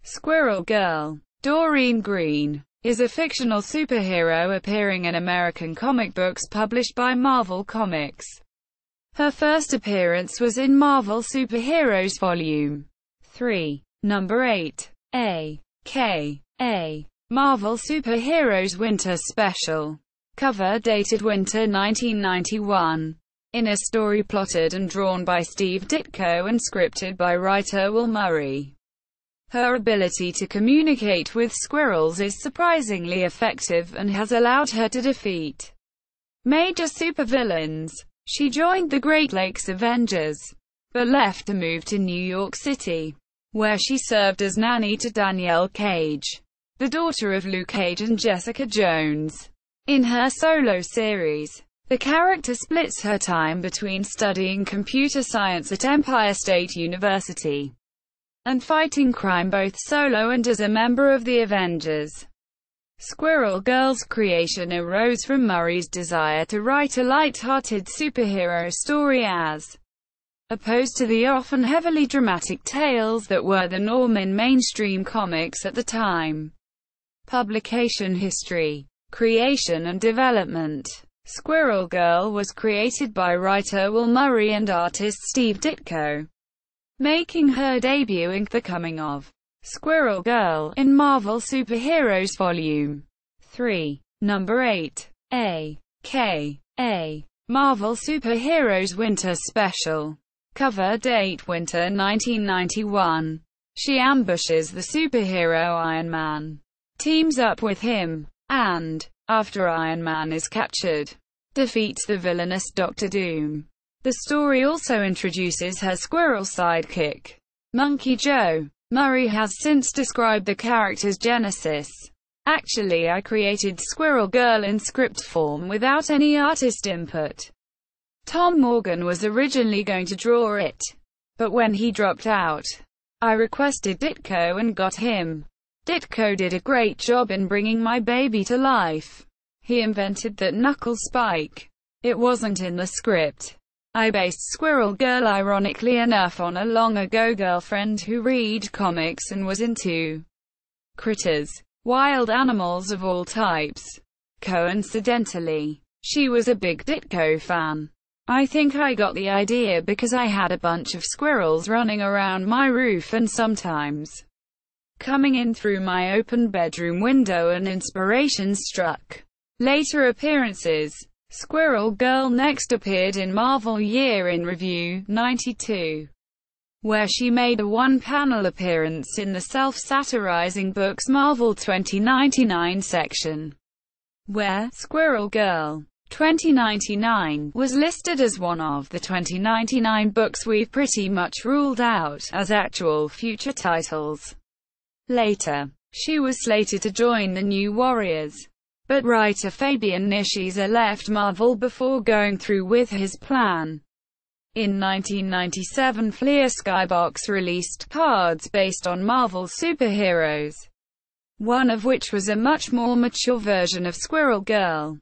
Squirrel Girl. Doreen Green is a fictional superhero appearing in American comic books published by Marvel Comics. Her first appearance was in Marvel Superheroes Volume 3, Number 8, a.k.a. Marvel Superheroes Winter Special. Cover dated Winter 1991. In a story plotted and drawn by Steve Ditko and scripted by writer Will Murray. Her ability to communicate with squirrels is surprisingly effective and has allowed her to defeat major supervillains. She joined the Great Lakes Avengers, but left to move to New York City, where she served as nanny to Danielle Cage, the daughter of Luke Cage and Jessica Jones. In her solo series, the character splits her time between studying computer science at Empire State University and fighting crime both solo and as a member of the Avengers. Squirrel Girl's creation arose from Murray's desire to write a light-hearted superhero story as opposed to the often heavily dramatic tales that were the norm in mainstream comics at the time. Publication history, creation and development. Squirrel Girl was created by writer Will Murray and artist Steve Ditko, making her debut in The Coming of Squirrel Girl in Marvel Superheroes Volume 3, Number 8, a.k.a. Marvel Superheroes Winter Special. Cover date Winter 1991. She ambushes the superhero Iron Man, teams up with him, and, after Iron Man is captured, defeats the villainous Dr. Doom. The story also introduces her squirrel sidekick, Monkey Joe. Murray has since described the character's genesis. Actually, I created Squirrel Girl in script form without any artist input. Tom Morgan was originally going to draw it, but when he dropped out, I requested Ditko and got him. Ditko did a great job in bringing my baby to life. He invented that knuckle spike. It wasn't in the script. I based Squirrel Girl ironically enough on a long-ago girlfriend who read comics and was into critters, wild animals of all types. Coincidentally, she was a big Ditko fan. I think I got the idea because I had a bunch of squirrels running around my roof and sometimes coming in through my open bedroom window and inspiration struck. Later appearances. Squirrel Girl next appeared in Marvel Year in Review 92, where she made a one-panel appearance in the self-satirizing book's Marvel 2099 section, where Squirrel Girl 2099 was listed as one of the 2099 books we've pretty much ruled out as actual future titles. Later, she was slated to join the New Warriors, but writer Fabian Nicieza left Marvel before going through with his plan. In 1997, Fleer Skybox released cards based on Marvel superheroes, one of which was a much more mature version of Squirrel Girl.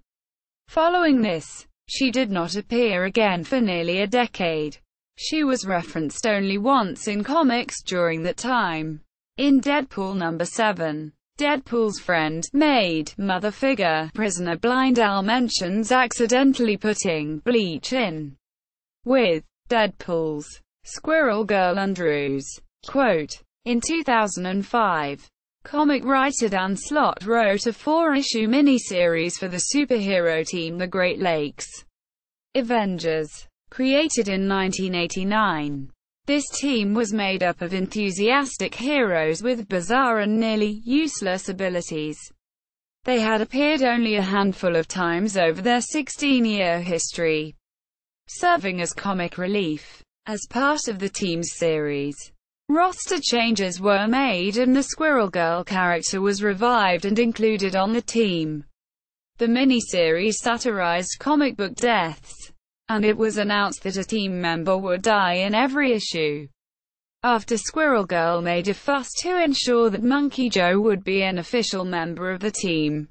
Following this, she did not appear again for nearly a decade. She was referenced only once in comics during that time. In Deadpool number 7. Deadpool's friend, maid, mother figure, prisoner Blind Al mentions accidentally putting bleach in with Deadpool's Squirrel Girl underoos. Quote, in 2005, comic writer Dan Slott wrote a 4-issue miniseries for the superhero team the Great Lakes Avengers, created in 1989. This team was made up of enthusiastic heroes with bizarre and nearly useless abilities. They had appeared only a handful of times over their 16-year history, serving as comic relief. As part of the team's series, roster changes were made and the Squirrel Girl character was revived and included on the team. The miniseries satirized comic book deaths, and it was announced that a team member would die in every issue. After Squirrel Girl made a fuss to ensure that Monkey Joe would be an official member of the team,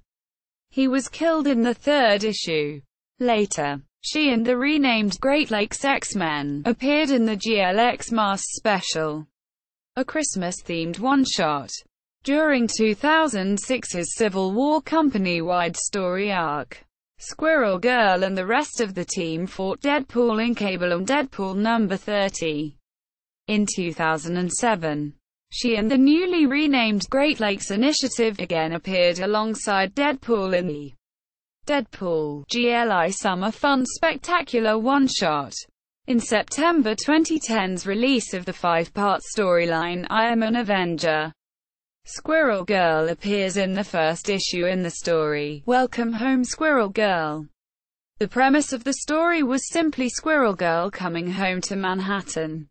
he was killed in the 3rd issue. Later, she and the renamed Great Lakes X-Men appeared in the GLX Mask special. a Christmas-themed one-shot. During 2006's Civil War company-wide story arc, Squirrel Girl and the rest of the team fought Deadpool in Cable and Deadpool number 30. In 2007, she and the newly renamed Great Lakes Initiative again appeared alongside Deadpool in the Deadpool GLI Summer Fun Spectacular one-shot. In September 2010's release of the 5-part storyline I Am an Avenger, Squirrel Girl appears in the first issue in the story, Welcome Home Squirrel Girl. The premise of the story was simply Squirrel Girl coming home to Manhattan.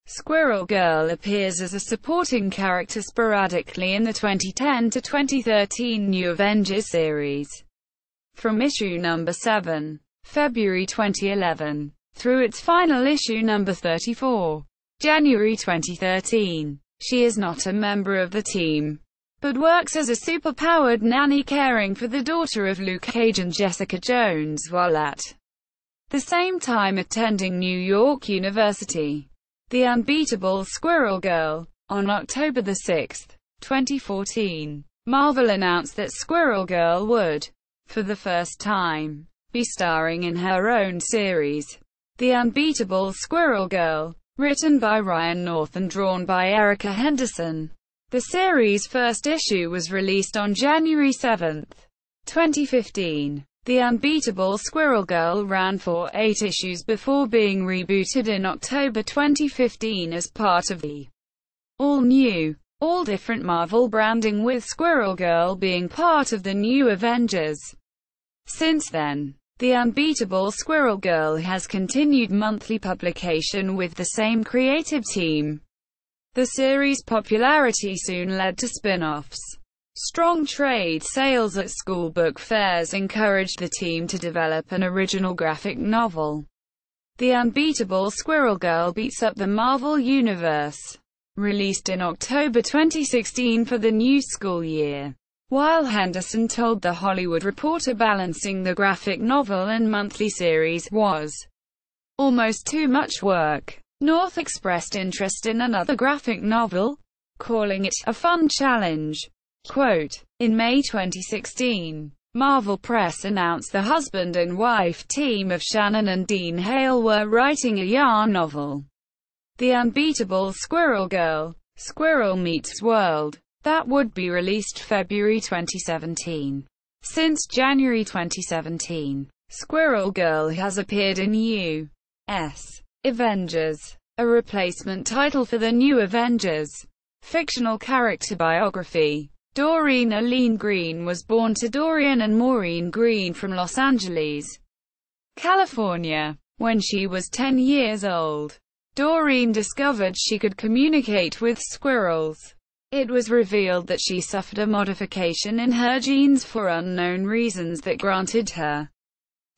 Squirrel Girl appears as a supporting character sporadically in the 2010 to 2013 New Avengers series. From issue number 7, February 2011, through its final issue number 34, January 2013. She is not a member of the team, but works as a superpowered nanny caring for the daughter of Luke Cage and Jessica Jones while at the same time attending New York University. The Unbeatable Squirrel Girl. On October 6, 2014, Marvel announced that Squirrel Girl would, for the first time, be starring in her own series, The Unbeatable Squirrel Girl. Written by Ryan North and drawn by Erica Henderson. The series' first issue was released on January 7, 2015. The Unbeatable Squirrel Girl ran for 8 issues before being rebooted in October 2015 as part of the all-new, all-different Marvel branding, with Squirrel Girl being part of the New Avengers. Since then, The Unbeatable Squirrel Girl has continued monthly publication with the same creative team. The series' popularity soon led to spin-offs. Strong trade sales at school book fairs encouraged the team to develop an original graphic novel. The Unbeatable Squirrel Girl beats up the Marvel Universe. Released in October 2016 for the new school year. While Henderson told The Hollywood Reporter balancing the graphic novel and monthly series was almost too much work, North expressed interest in another graphic novel, calling it a fun challenge. Quote, in May 2016, Marvel Press announced the husband and wife team of Shannon and Dean Hale were writing a yarn novel, The Unbeatable Squirrel Girl, Squirrel Meets World, that would be released February 2017. Since January 2017, Squirrel Girl has appeared in U.S. Avengers, a replacement title for the New Avengers. Fictional character biography. Doreen Green was born to Dorian and Maureen Green from Los Angeles, California. When she was 10 years old, Doreen discovered she could communicate with squirrels. It was revealed that she suffered a modification in her genes for unknown reasons that granted her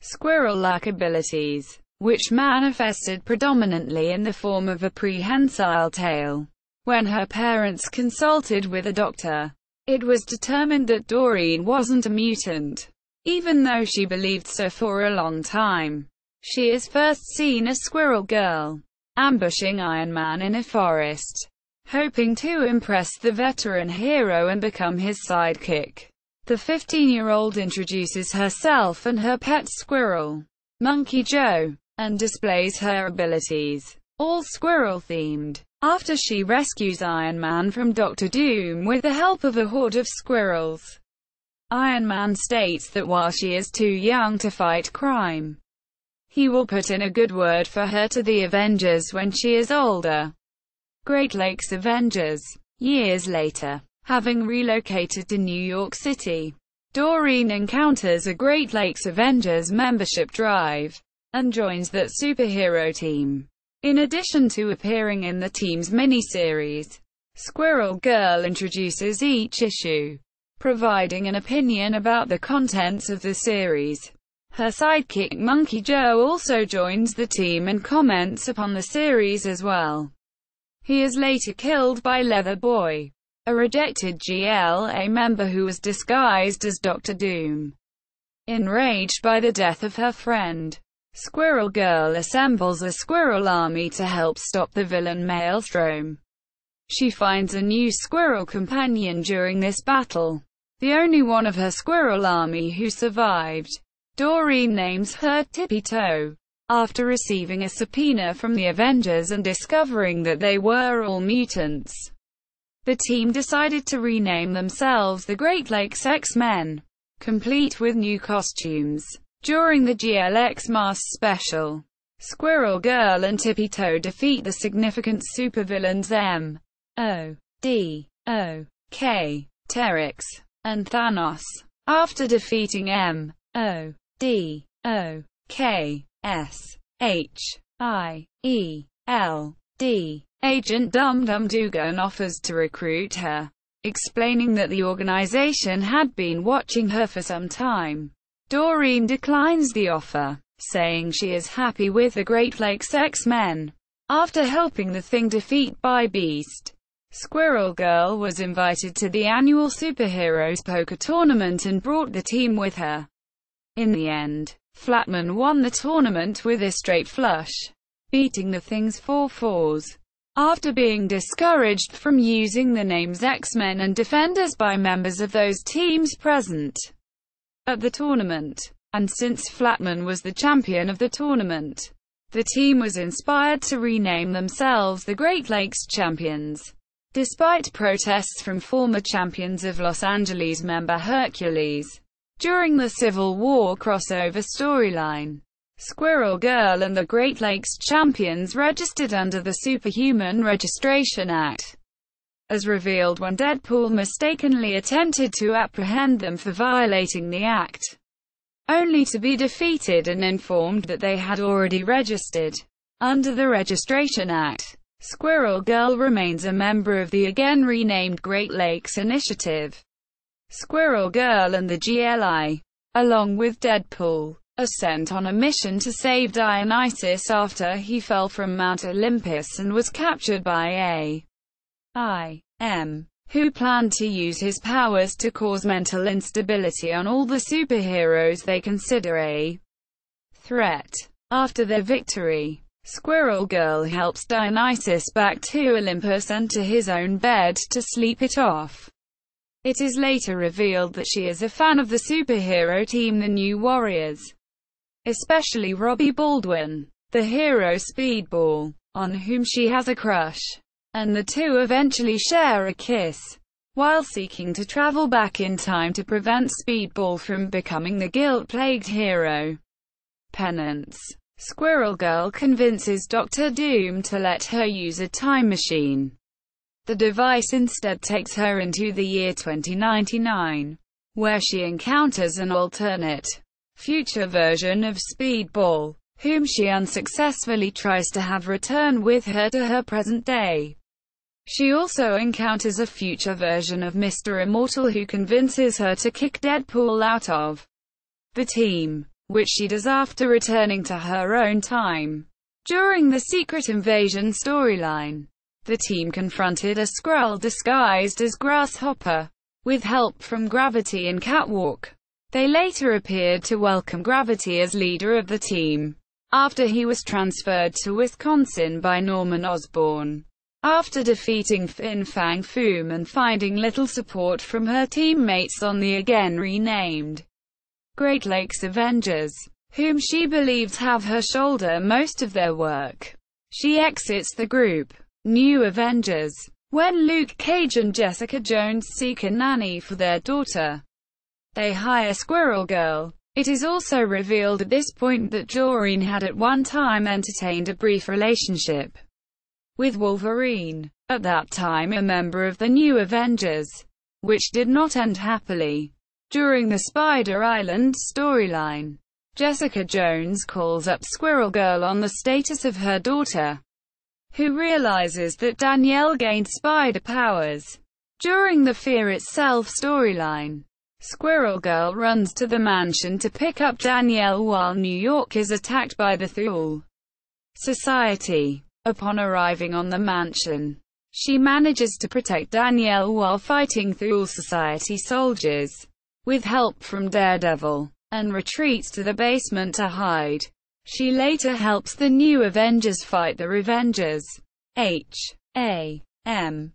squirrel-like abilities, which manifested predominantly in the form of a prehensile tail. When her parents consulted with a doctor, it was determined that Doreen wasn't a mutant, even though she believed so for a long time. She is first seen as Squirrel Girl, ambushing Iron Man in a forest, hoping to impress the veteran hero and become his sidekick. The 15-year-old introduces herself and her pet squirrel, Monkey Joe, and displays her abilities, all squirrel-themed, after she rescues Iron Man from Doctor Doom with the help of a horde of squirrels. Iron Man states that while she is too young to fight crime, he will put in a good word for her to the Avengers when she is older. Great Lakes Avengers. Years later, having relocated to New York City, Doreen encounters a Great Lakes Avengers membership drive, and joins that superhero team. In addition to appearing in the team's miniseries, Squirrel Girl introduces each issue, providing an opinion about the contents of the series. Her sidekick Monkey Joe also joins the team and comments upon the series as well. He is later killed by Leather Boy, a rejected GLA member who was disguised as Doctor Doom. Enraged by the death of her friend, Squirrel Girl assembles a squirrel army to help stop the villain Maelstrom. She finds a new squirrel companion during this battle, the only one of her squirrel army who survived. Doreen names her Tippy Toe, after receiving a subpoena from the Avengers and discovering that they were all mutants. The team decided to rename themselves the Great Lakes X-Men, complete with new costumes. During the GLX Mass Special, Squirrel Girl and Tippy Toe defeat the significant supervillains M.O.D.O.K., Terex, and Thanos. After defeating M.O.D.O.K. S.H.I.E.L.D. Agent Dum Dum Dugan offers to recruit her, explaining that the organization had been watching her for some time. Doreen declines the offer, saying she is happy with the Great Lakes X-Men. After helping the Thing defeat By Beast, Squirrel Girl was invited to the annual Superheroes Poker Tournament and brought the team with her. In the end, Flatman won the tournament with a straight flush, beating the Thing's 4-4s. After being discouraged from using the names X-Men and Defenders by members of those teams present at the tournament, and since Flatman was the champion of the tournament, the team was inspired to rename themselves the Great Lakes Champions. Despite protests from former champions of Los Angeles member Hercules, during the Civil War crossover storyline, Squirrel Girl and the Great Lakes Champions registered under the Superhuman Registration Act, as revealed when Deadpool mistakenly attempted to apprehend them for violating the act, only to be defeated and informed that they had already registered under the Registration Act. Squirrel Girl remains a member of the again renamed Great Lakes Initiative. Squirrel Girl and the GLI, along with Deadpool, are sent on a mission to save Dionysus after he fell from Mount Olympus and was captured by A.I.M., who planned to use his powers to cause mental instability on all the superheroes they consider a threat. After their victory, Squirrel Girl helps Dionysus back to Olympus and to his own bed to sleep it off. It is later revealed that she is a fan of the superhero team the New Warriors, especially Robbie Baldwin, the hero Speedball, on whom she has a crush, and the two eventually share a kiss, while seeking to travel back in time to prevent Speedball from becoming the guilt-plagued hero. Penance. Squirrel Girl convinces Dr. Doom to let her use a time machine. The device instead takes her into the year 2099, where she encounters an alternate, future version of Speedball, whom she unsuccessfully tries to have return with her to her present day. She also encounters a future version of Mr. Immortal who convinces her to kick Deadpool out of the team, which she does after returning to her own time. During the Secret Invasion storyline, the team confronted a Skrull disguised as Grasshopper, with help from Gravity and Catwalk. They later appeared to welcome Gravity as leader of the team, after he was transferred to Wisconsin by Norman Osborn. After defeating Fin Fang Foom and finding little support from her teammates on the again renamed Great Lakes Avengers, whom she believes have her shoulder most of their work, she exits the group. New Avengers. When Luke Cage and Jessica Jones seek a nanny for their daughter, they hire Squirrel Girl. It is also revealed at this point that Doreen had at one time entertained a brief relationship with Wolverine, at that time a member of the New Avengers, which did not end happily. During the Spider Island storyline, Jessica Jones calls up Squirrel Girl on the status of her daughter, who realizes that Danielle gained spider powers. During the Fear Itself storyline, Squirrel Girl runs to the mansion to pick up Danielle while New York is attacked by the Thule Society. Upon arriving on the mansion, she manages to protect Danielle while fighting Thule Society soldiers, with help from Daredevil, and retreats to the basement to hide. She later helps the New Avengers fight the Revengers. H.A.M.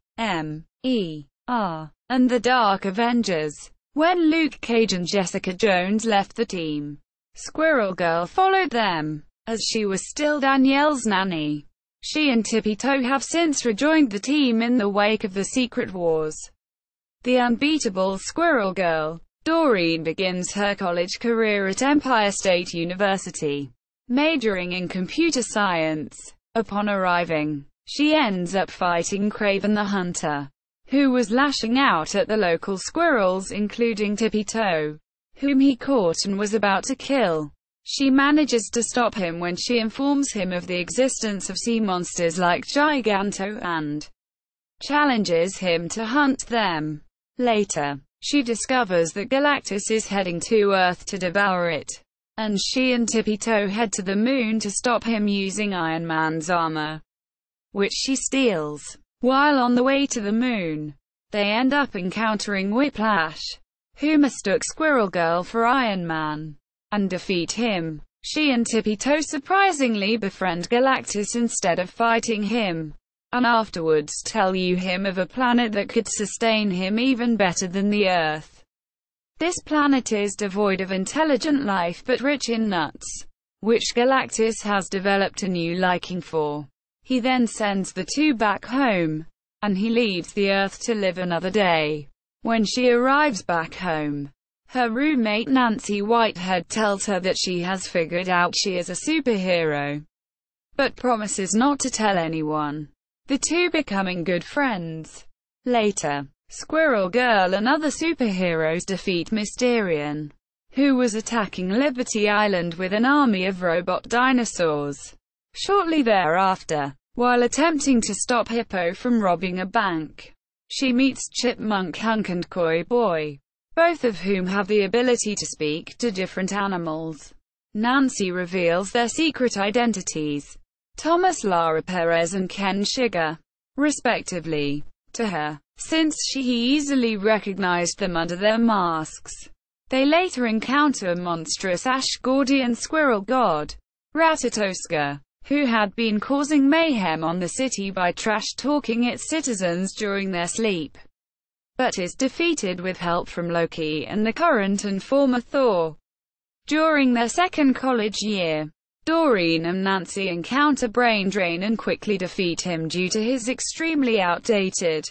and the Dark Avengers. When Luke Cage and Jessica Jones left the team, Squirrel Girl followed them, as she was still Danielle's nanny. She and Tippy Toe have since rejoined the team in the wake of the Secret Wars. The unbeatable Squirrel Girl, Doreen begins her college career at Empire State University, majoring in computer science. Upon arriving, she ends up fighting Craven the Hunter, who was lashing out at the local squirrels, including Tippy Toe, whom he caught and was about to kill. She manages to stop him when she informs him of the existence of sea monsters like Giganto and challenges him to hunt them. Later, she discovers that Galactus is heading to Earth to devour it, and she and Tippy Toe head to the moon to stop him using Iron Man's armor, which she steals. While on the way to the moon, they end up encountering Whiplash, who mistook Squirrel Girl for Iron Man, and defeat him. She and Tippy Toe surprisingly befriend Galactus instead of fighting him, and afterwards tell him of a planet that could sustain him even better than the Earth. This planet is devoid of intelligent life but rich in nuts, which Galactus has developed a new liking for. He then sends the two back home, and he leaves the Earth to live another day. When she arrives back home, her roommate Nancy Whitehead tells her that she has figured out she is a superhero, but promises not to tell anyone, the two becoming good friends. Later, Squirrel Girl and other superheroes defeat Mysterion, who was attacking Liberty Island with an army of robot dinosaurs. Shortly thereafter, while attempting to stop Hippo from robbing a bank, she meets Chipmunk Hunk and Koi Boy, both of whom have the ability to speak to different animals. Nancy reveals their secret identities, Thomas Lara Perez and Ken Sugar, respectively, to her, since she easily recognized them under their masks. They later encounter monstrous Ashgordian squirrel god, Ratatoska, who had been causing mayhem on the city by trash-talking its citizens during their sleep, but is defeated with help from Loki and the current and former Thor. During their second college year, Doreen and Nancy encounter Brain Drain and quickly defeat him due to his extremely outdated